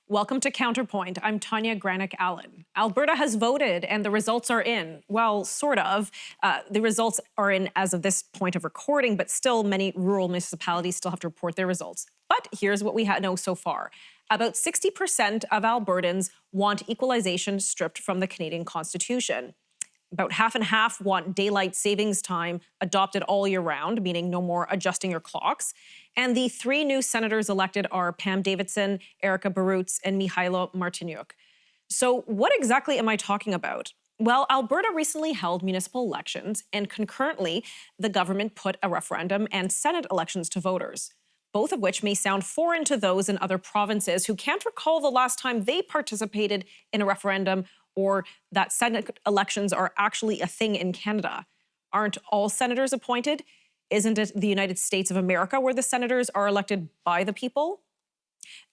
Welcome to Counterpoint. I'm Tanya Granick-Allen. Alberta has voted and the results are in. Well, sort of. The results are in as of this point of recording, but still many rural municipalities still have to report their results. But here's what we know so far. About 60% of Albertans want equalization stripped from the Canadian Constitution. About half and half want daylight savings time adopted all year round, meaning no more adjusting your clocks. And the three new senators elected are Pam Davidson, Erica Barutz, and Mihailo Martiniuk. So what exactly am I talking about? Well, Alberta recently held municipal elections, and concurrently, the government put a referendum and Senate elections to voters, both of which may sound foreign to those in other provinces who can't recall the last time they participated in a referendum or that Senate elections are actually a thing in Canada. Aren't all senators appointed? Isn't it the United States of America where the senators are elected by the people?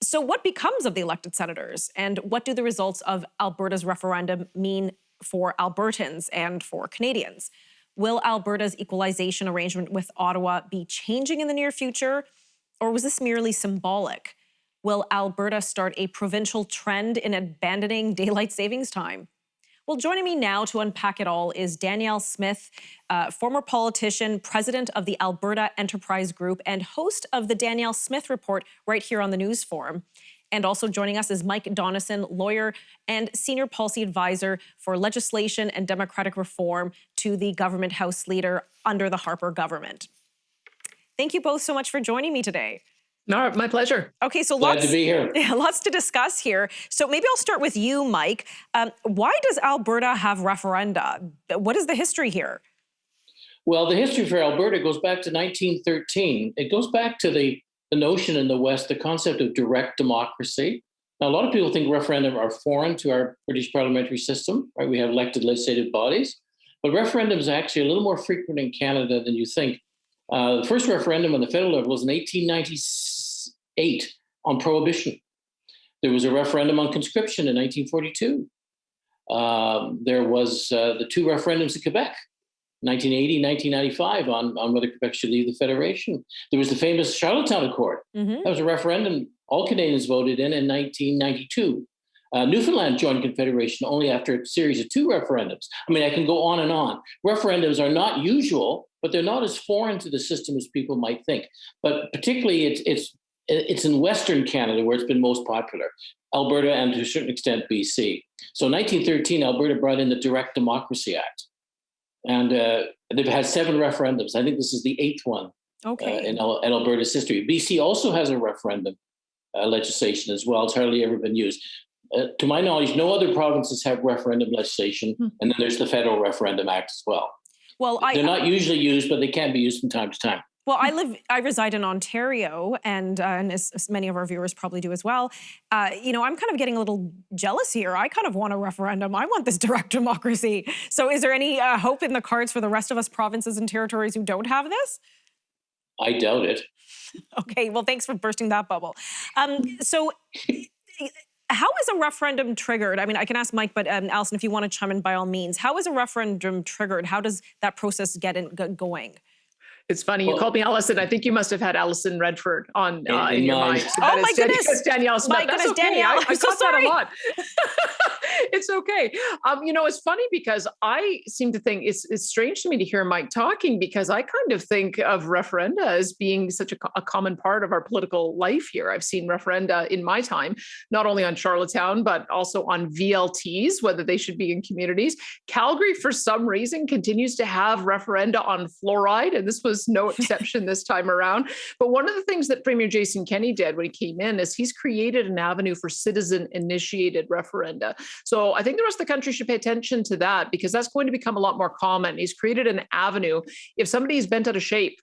So what becomes of the elected senators? And what do the results of Alberta's referendum mean for Albertans and for Canadians? Will Alberta's equalization arrangement with Ottawa be changing in the near future? Or was this merely symbolic? Will Alberta start a provincial trend in abandoning daylight savings time? Well, joining me now to unpack it all is Danielle Smith, former politician, president of the Alberta Enterprise Group, and host of the Danielle Smith Report right here on the News Forum. And also joining us is Mike Donison, lawyer and senior policy advisor for legislation and democratic reform to the government House leader under the Harper government. Thank you both so much for joining me today. No, my pleasure. Okay, so Glad to be here. Lots to discuss here. So maybe I'll start with you, Mike. Why does Alberta have referenda? What is the history here? Well, the history for Alberta goes back to 1913. It goes back to the notion in the West, the concept of direct democracy. Now, a lot of people think referendum are foreign to our British parliamentary system, right? We have elected legislative bodies, but referendums are actually a little more frequent in Canada than you think. The first referendum on the federal level was in 1898 on prohibition. There was a referendum on conscription in 1942. There was the two referendums in Quebec, 1980, 1995, on whether Quebec should leave the Federation. There was the famous Charlottetown Accord. That was a referendum all Canadians voted in 1992. Newfoundland joined Confederation only after a series of two referendums. I mean, I can go on and on. Referendums are not usual, but they're not as foreign to the system as people might think. But particularly, it's in Western Canada where it's been most popular, Alberta and to a certain extent BC. So in 1913, Alberta brought in the Direct Democracy Act. And they've had 7 referendums. I think this is the 8th one in Alberta's history. BC also has a referendum legislation as well. It's hardly ever been used. To my knowledge, no other provinces have referendum legislation. And then there's the Federal Referendum Act as well. Well, they're not usually used, but they can be used from time to time. Well, I reside in Ontario, and as many of our viewers probably do as well. I'm kind of getting a little jealous here. I kind of want a referendum. I want this direct democracy. So is there any hope in the cards for the rest of us provinces and territories who don't have this? I doubt it. Okay, well, thanks for bursting that bubble. How is a referendum triggered? I mean, I can ask Mike, but Alison, if you want to chime in, by all means. How is a referendum triggered? How does that process get going? It's funny, you called me Alison. I think you must have had Alison Redford on in your mind. So oh my goodness. It's Danielle Smith. My goodness, okay. Danielle, I'm so sorry. That a lot. It's okay. It's funny because I seem to think it's strange to me to hear Mike talking, because I kind of think of referenda as being such a common part of our political life here. I've seen referenda in my time, not only on Charlottetown, but also on VLTs, whether they should be in communities. Calgary, for some reason, continues to have referenda on fluoride, and this was no exception this time around. But one of the things that Premier Jason Kenney did when he came in is he's created an avenue for citizen-initiated referenda. So I think the rest of the country should pay attention to that, because that's going to become a lot more common. He's created an avenue. If somebody is bent out of shape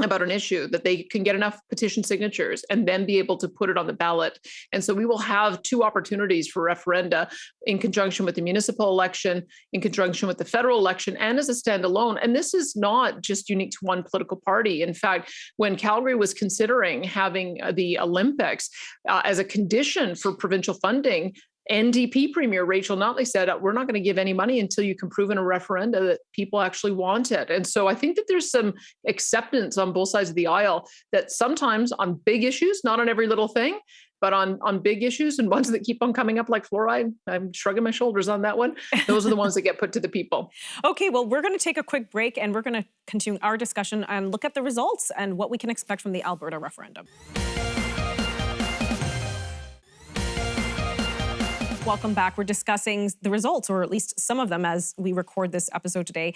about an issue, that they can get enough petition signatures and then be able to put it on the ballot. And so we will have 2 opportunities for referenda in conjunction with the municipal election, in conjunction with the federal election, and as a standalone. And this is not just unique to one political party. In fact, when Calgary was considering having the Olympics as a condition for provincial funding, NDP Premier Rachel Notley said, we're not going to give any money until you can prove in a referenda that people actually want it. And so I think that there's some acceptance on both sides of the aisle that sometimes on big issues, not on every little thing, But on big issues and ones that keep on coming up like fluoride, I'm shrugging my shoulders on that one. Those are the ones that get put to the people. Okay, well, we're going to take a quick break and we're going to continue our discussion and look at the results and what we can expect from the Alberta referendum. Welcome back. We're discussing the results, or at least some of them as we record this episode today,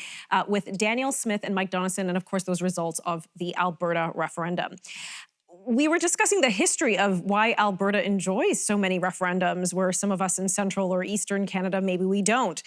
with Danielle Smith and Mike Donison, and of course those results of the Alberta referendum. We were discussing the history of why Alberta enjoys so many referendums, where some of us in central or eastern Canada, maybe we don't.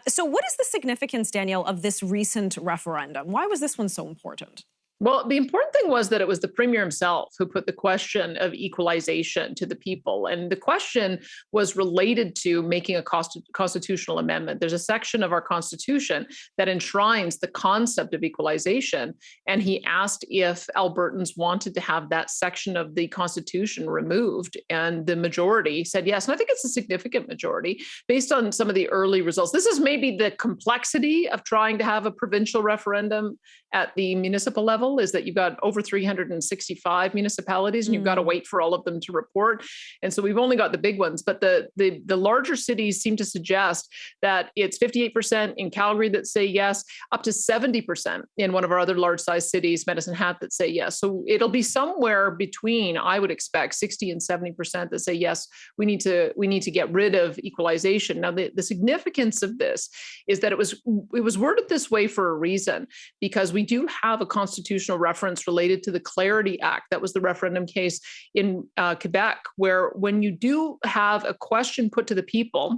So what is the significance, Danielle, of this recent referendum? Why was this one so important? Well, the important thing was that it was the premier himself who put the question of equalization to the people. And the question was related to making a constitutional amendment. There's a section of our constitution that enshrines the concept of equalization. And he asked if Albertans wanted to have that section of the constitution removed. And the majority said yes. And I think it's a significant majority based on some of the early results. This is maybe the complexity of trying to have a provincial referendum at the municipal level, is that you've got over 365 municipalities and you've got to wait for all of them to report. And so we've only got the big ones, but the larger cities seem to suggest that it's 58% in Calgary that say yes, up to 70% in one of our other large size cities, Medicine Hat, that say yes. So it'll be somewhere between, I would expect, 60 and 70% that say yes, we need to get rid of equalization. Now, the significance of this is that it was worded this way for a reason, because we do have a constitutional reference related to the Clarity Act. That was the referendum case in Quebec, where when you do have a question put to the people,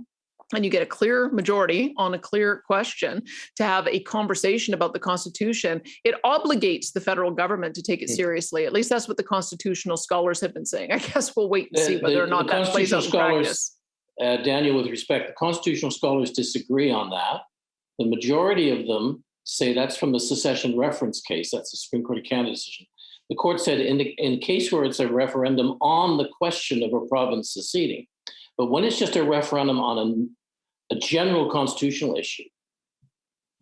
and you get a clear majority on a clear question to have a conversation about the Constitution, it obligates the federal government to take it seriously. At least that's what the constitutional scholars have been saying. I guess we'll wait and see whether or not that plays out in practice. Daniel, with respect, the constitutional scholars disagree on that. The majority of them say that's from the secession reference case. That's the Supreme Court of Canada decision. The court said in the case where it's a referendum on the question of a province seceding, but when it's just a referendum on a general constitutional issue,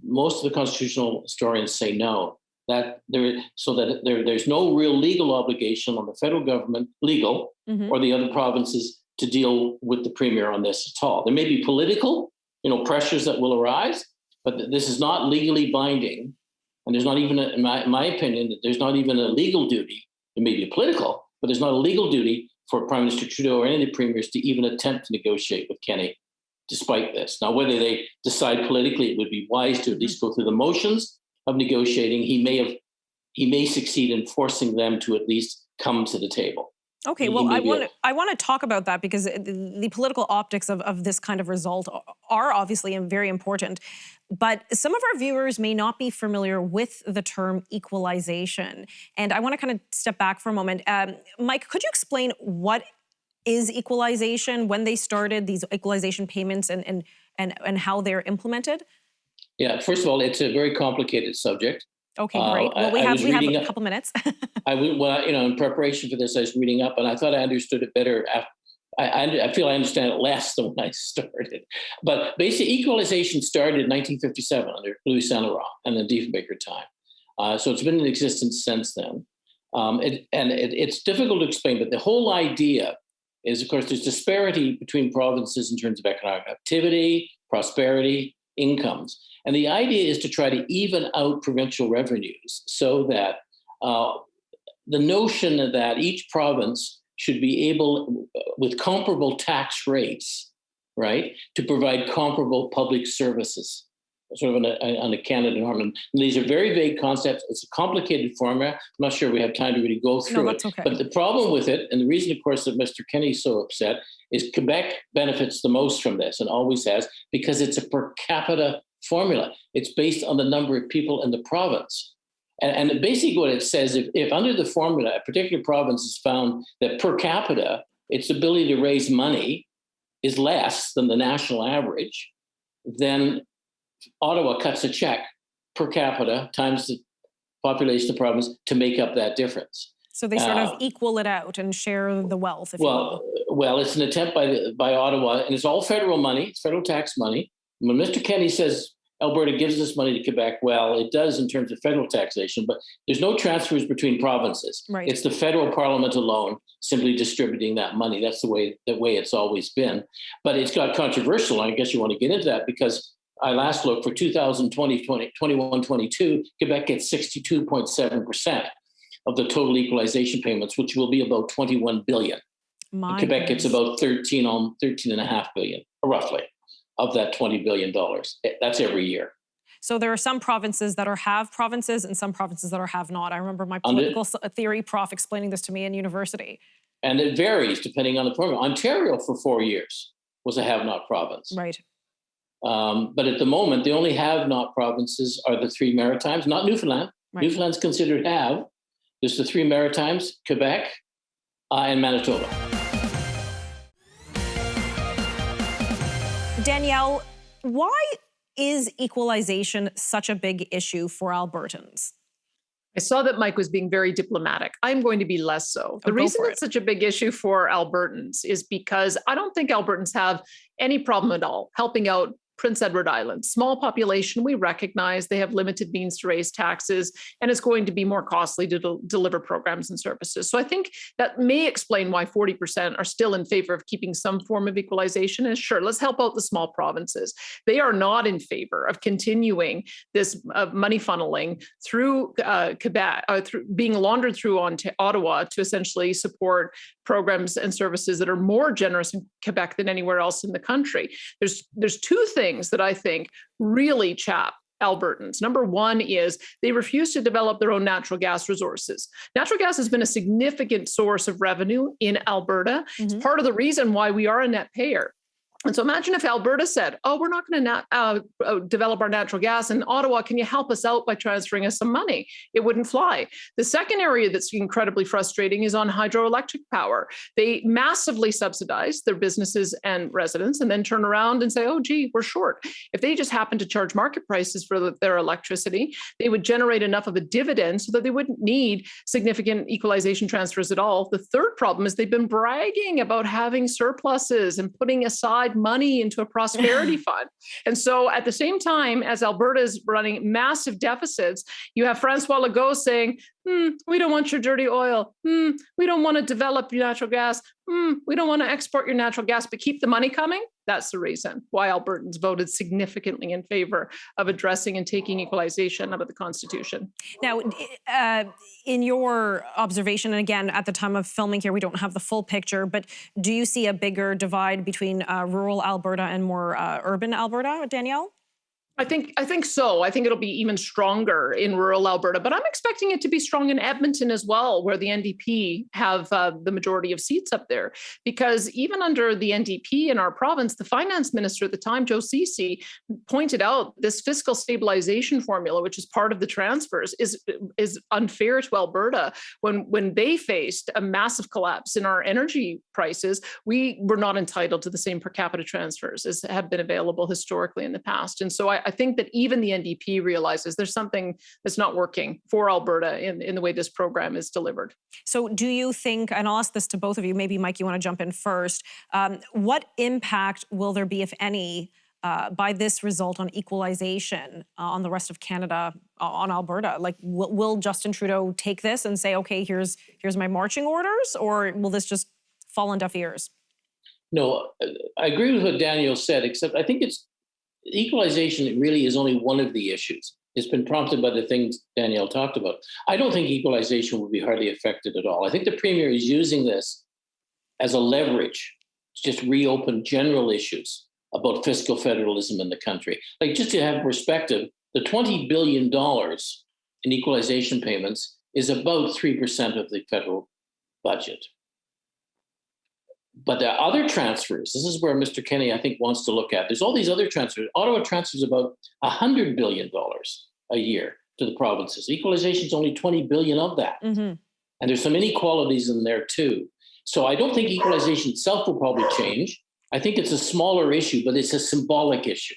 most of the constitutional historians say no. There's no real legal obligation on the federal government, or the other provinces to deal with the premier on this at all. There may be political, pressures that will arise, but this is not legally binding. And there's not even, in my opinion, there's not even a legal duty. It may be political, but there's not a legal duty for Prime Minister Trudeau or any of the premiers to even attempt to negotiate with Kenney, despite this. Now, whether they decide politically it would be wise to at least go through the motions of negotiating, he may succeed in forcing them to at least come to the table. Okay, well, I want to talk about that, because the political optics of this kind of result are obviously very important. But some of our viewers may not be familiar with the term equalization. And I want to kind of step back for a moment. Mike, could you explain what is equalization, when they started these equalization payments, and how they're implemented? Yeah, first of all, it's a very complicated subject. Okay, great. Well, we have a couple minutes. In preparation for this, I was reading up, and I thought I understood it better. I feel I understand it less than when I started. But basically, equalization started in 1957 under Louis Saint-Laurent and the Diefenbaker time. So it's been in existence since then. It's difficult to explain, but the whole idea is, of course, there's disparity between provinces in terms of economic activity, prosperity, incomes. And the idea is to try to even out provincial revenues so that the notion that each province should be able, with comparable tax rates, right, to provide comparable public services, sort of on a Canada norm. And these are very vague concepts. It's a complicated formula. I'm not sure we have time to really go through it. Okay. But the problem with it, and the reason, of course, that Mr. Kenney's so upset, is Quebec benefits the most from this, and always has, because it's a per capita formula. It's based on the number of people in the province. And basically what it says, if under the formula, a particular province has found that per capita, its ability to raise money is less than the national average, then Ottawa cuts a check per capita times the population of the province to make up that difference. So they sort of equal it out and share the wealth, if you will. Well, it's an attempt by Ottawa, and it's all federal money, it's federal tax money. When Mr. Kenney says Alberta gives this money to Quebec. Well, it does in terms of federal taxation, but there's no transfers between provinces. Right. It's the federal parliament alone simply distributing that money. That's the way it's always been. But it's got controversial, and I guess you want to get into that because I last looked for 2020, 21, 22, Quebec gets 62.7% of the total equalization payments, which will be about 21 billion. Quebec gets about 13.5 billion, roughly, of that $20 billion. That's every year. So there are some provinces that are have provinces and some provinces that are have not. I remember my political theory prof explaining this to me in university. And it varies depending on the program. Ontario for 4 years was a have-not province. Right. But at the moment, the only have-not provinces are the three Maritimes, not Newfoundland. Right. Newfoundland's considered have. There's the three Maritimes, Quebec, and Manitoba. Danielle, why is equalization such a big issue for Albertans? I saw that Mike was being very diplomatic. I'm going to be less so. The reason it's such a big issue for Albertans is because I don't think Albertans have any problem at all helping out Prince Edward Island. Small population, we recognize they have limited means to raise taxes, and it's going to be more costly to deliver programs and services. So I think that may explain why 40% are still in favor of keeping some form of equalization. And sure, let's help out the small provinces. They are not in favor of continuing this money funneling through Quebec, through being laundered through Ottawa to essentially support programs and services that are more generous in Quebec than anywhere else in the country. There's two things that I think really chap Albertans. Number one is they refuse to develop their own natural gas resources. Natural gas has been a significant source of revenue in Alberta. It's part of the reason why we are a net payer. And so imagine if Alberta said, oh, we're not going to develop our natural gas in Ottawa. Can you help us out by transferring us some money? It wouldn't fly. The second area that's incredibly frustrating is on hydroelectric power. They massively subsidize their businesses and residents and then turn around and say, oh, gee, we're short. If they just happen to charge market prices for their electricity, they would generate enough of a dividend so that they wouldn't need significant equalization transfers at all. The third problem is they've been bragging about having surpluses and putting aside money into a prosperity fund. And so at the same time as Alberta is running massive deficits, you have Francois Legault saying, we don't want your dirty oil. We don't want to develop your natural gas. We don't want to export your natural gas, but keep the money coming. That's the reason why Albertans voted significantly in favor of addressing and taking equalization out of the Constitution. Now, in your observation, and again, at the time of filming here, we don't have the full picture, but do you see a bigger divide between rural Alberta and more urban Alberta, Danielle? I think so. I think it'll be even stronger in rural Alberta, but I'm expecting it to be strong in Edmonton as well, where the NDP have the majority of seats up there. Because even under the NDP in our province, the finance minister at the time, Joe Ceci, pointed out this fiscal stabilization formula, which is part of the transfers, is unfair to Alberta. When they faced a massive collapse in our energy prices, we were not entitled to the same per capita transfers as have been available historically in the past. And so I think that even the NDP realizes there's something that's not working for Alberta in the way this program is delivered. So do you think, and I'll ask this to both of you, maybe Mike, you want to jump in first, what impact will there be, if any, by this result on equalization on the rest of Canada, on Alberta? Like, will Justin Trudeau take this and say, okay, here's my marching orders, or will this just fall on deaf ears? No, I agree with what Danielle said, except I think equalization really is only one of the issues. It's been prompted by the things Danielle talked about. I don't think equalization will be hardly affected at all. I think the Premier is using this as a leverage to just reopen general issues about fiscal federalism in the country. Like, just to have perspective, the $20 billion in equalization payments is about 3% of the federal budget. But there are other transfers. This is where Mr. Kenney, I think, wants to look at. There's all these other transfers. Ottawa transfers about $100 billion a year to the provinces. Equalization is only $20 billion of that. And there's some inequalities in there too. So I don't think equalization itself will probably change. I think it's a smaller issue, but it's a symbolic issue.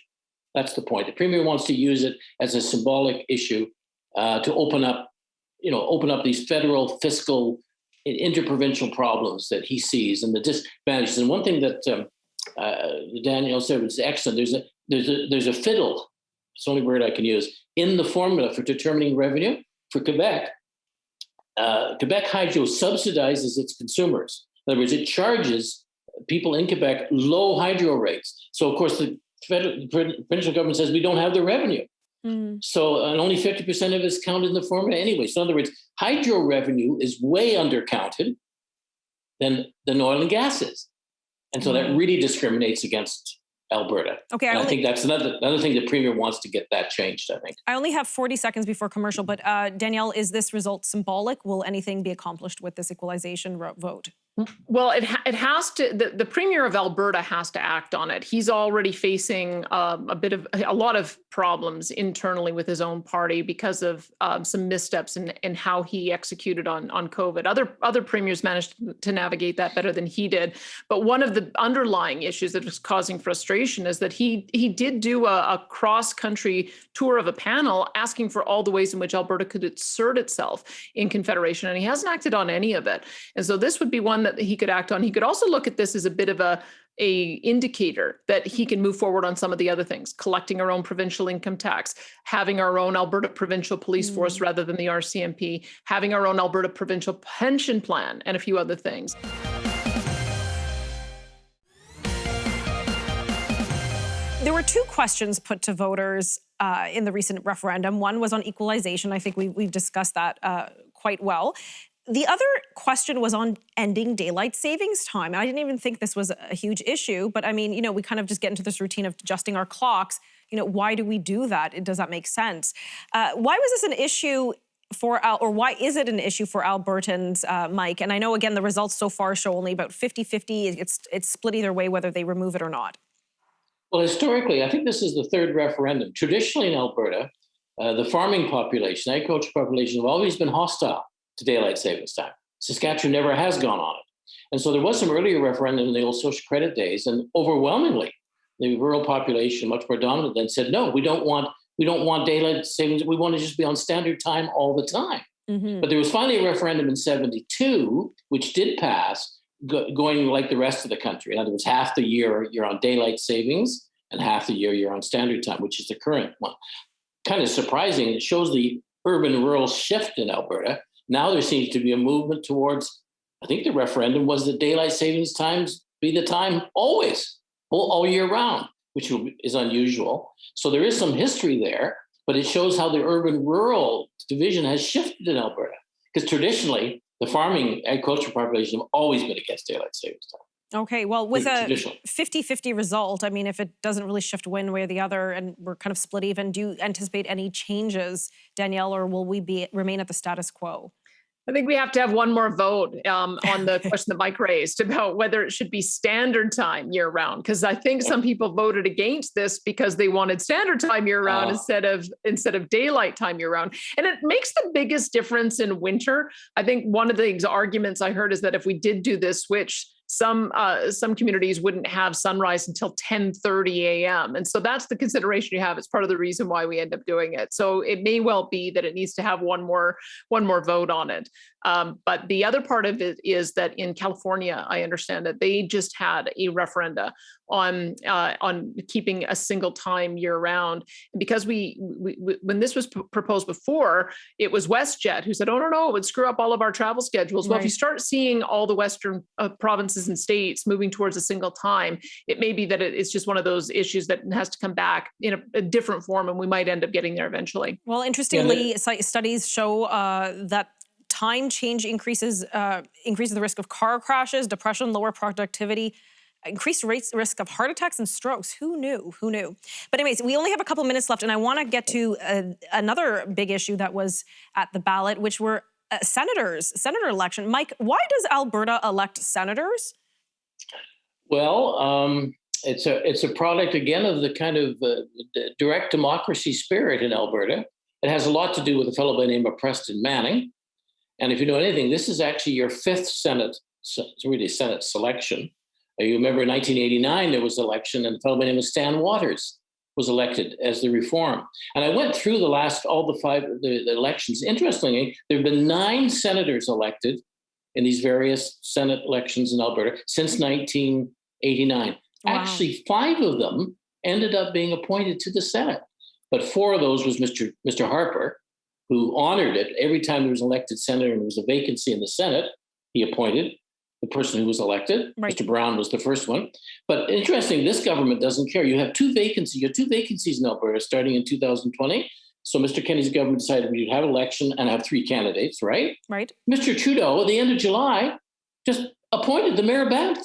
That's the point. The Premier wants to use it as a symbolic issue to open up these federal fiscal interprovincial problems that he sees and the disadvantages. And one thing that Danielle said was excellent. There's a fiddle it's the only word I can use, in the formula for determining revenue for Quebec. Quebec Hydro subsidizes its consumers. In other words, it charges people in Quebec low hydro rates. So, of course, the provincial government says we don't have the revenue. So, and only 50% of it is counted in the formula anyway. So, in other words, hydro revenue is way undercounted than oil and gas is. And so that really discriminates against Alberta. Okay, I think that's another thing the Premier wants to get that changed, I think. I only have 40 seconds before commercial, but Danielle, is this result symbolic? Will anything be accomplished with this equalization vote? Well, it has to. The Premier of Alberta has to act on it. He's already facing a lot of problems internally with his own party because of some missteps in how he executed on COVID. Other premiers managed to navigate that better than he did. But one of the underlying issues that was causing frustration is that he did do a cross-country tour of a panel asking for all the ways in which Alberta could assert itself in Confederation, and he hasn't acted on any of it. And so this would be one that he could act on. He could also look at this as a bit of a indicator that he can move forward on some of the other things, collecting our own provincial income tax, having our own Alberta provincial police force rather than the RCMP, having our own Alberta provincial pension plan, and a few other things. There were two questions put to voters in the recent referendum. One was on equalization. I think we've discussed that quite well. The other question was on ending daylight savings time. I didn't even think this was a huge issue, but I mean, we kind of just get into this routine of adjusting our clocks. Why do we do that? Does that make sense? Why was this an issue or why is it an issue for Albertans, Mike? And I know, again, the results so far show only about 50-50. It's split either way, whether they remove it or not. Well, historically, I think this is the third referendum. Traditionally in Alberta, the farming population, agriculture population have always been hostile to daylight savings time. Saskatchewan never has gone on it. And so there was some earlier referendum in the old social credit days, and overwhelmingly, the rural population, much more dominant, then said, no, we don't want daylight savings. We want to just be on standard time all the time. But there was finally a referendum in 72, which did pass, going like the rest of the country. In other words, half the year you're on daylight savings and half the year you're on standard time, which is the current one. Kind of surprising. It shows the urban-rural shift in Alberta. Now there seems to be a movement towards, I think the referendum was that daylight savings times be the time always, all year round, which is unusual. So there is some history there, but it shows how the urban-rural division has shifted in Alberta. Because traditionally, the farming agriculture population have always been against daylight savings time. Okay, well, with a 50-50 result, I mean, if it doesn't really shift one way or the other and we're kind of split even, do you anticipate any changes, Danielle, or will we remain at the status quo? I think we have to have one more vote on the question that Mike raised about whether it should be standard time year round. Because I think some people voted against this because they wanted standard time year round instead of daylight time year round. And it makes the biggest difference in winter. I think one of the arguments I heard is that if we did do this switch, some communities wouldn't have sunrise until 10:30 a.m. And so that's the consideration you have. It's part of the reason why we end up doing it. So it may well be that it needs to have one more vote on it. But the other part of it is that in California, I understand that they just had a referenda on keeping a single time year round. And because when this was proposed before, it was WestJet who said, oh, no, it would screw up all of our travel schedules. Well, if you start seeing all the Western provinces and states moving towards a single time, it may be that it's just one of those issues that has to come back in a different form, and we might end up getting there eventually. Well, interestingly, studies show that time change increases the risk of car crashes, depression, lower productivity, increased risk of heart attacks and strokes. Who knew? But anyways, we only have a couple minutes left, and I want to get to another big issue that was at the ballot, which were senator election. Mike, why does Alberta elect senators? Well, it's a product, again, of the kind of direct democracy spirit in Alberta. It has a lot to do with a fellow by the name of Preston Manning. And if you know anything, this is actually your fifth Senate selection. You remember in 1989, there was an election, and a fellow by the name of Stan Waters was elected as the reform. And I went through all the elections. Interestingly, there have been 9 senators elected in these various Senate elections in Alberta since 1989. Wow. Actually, 5 of them ended up being appointed to the Senate. but 4 of those was Mr. Harper, who honored it. Every time there was an elected senator and there was a vacancy in the Senate, he appointed the person who was elected. Right. Mr. Brown was the first one. But interesting, this government doesn't care. You have 2 vacancies. You have 2 vacancies in Alberta starting in 2020. So Mr. Kenney's government decided we'd have an election and have 3 candidates, right? Right. Mr. Trudeau, at the end of July, just appointed the mayor of Banff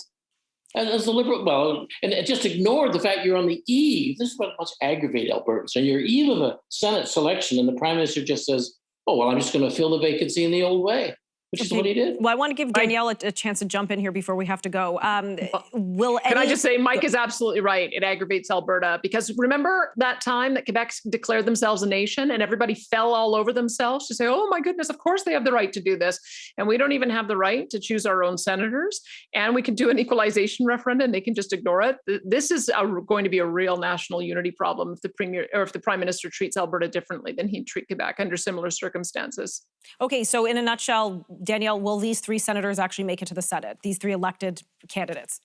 as the Liberal. Well, and it just ignored the fact you're on the eve. This is what must aggravate Albertans. So you're eve of a Senate selection, and the Prime Minister just says, "Oh well, I'm just going to fill the vacancy in the old way," which is what he did. Well, I want to give Danielle a chance to jump in here before we have to go. Can I just say, Mike is absolutely right. It aggravates Alberta because remember that time that Quebec declared themselves a nation and everybody fell all over themselves to say, oh my goodness, of course they have the right to do this. And we don't even have the right to choose our own senators. And we can do an equalization referendum. They can just ignore it. This is going to be a real national unity problem if the premier or if the Prime Minister treats Alberta differently than he'd treat Quebec under similar circumstances. Okay, so in a nutshell, Danielle, will these 3 senators actually make it to the Senate? These 3 elected candidates?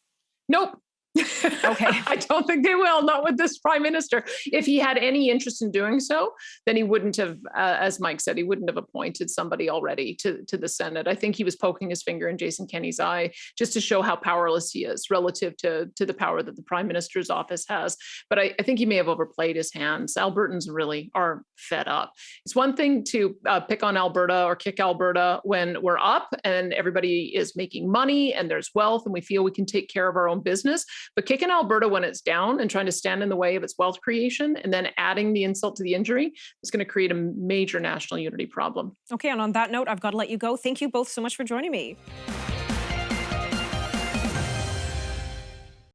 Nope. Okay. I don't think they will, not with this Prime Minister. If he had any interest in doing so, then he wouldn't have, as Mike said, he wouldn't have appointed somebody already to the Senate. I think he was poking his finger in Jason Kenney's eye just to show how powerless he is relative to the power that the Prime Minister's office has. But I think he may have overplayed his hands. Albertans really are fed up. It's one thing to pick on Alberta or kick Alberta when we're up and everybody is making money and there's wealth and we feel we can take care of our own business. But kicking Alberta when it's down and trying to stand in the way of its wealth creation and then adding the insult to the injury is going to create a major national unity problem. Okay, and on that note, I've got to let you go. Thank you both so much for joining me.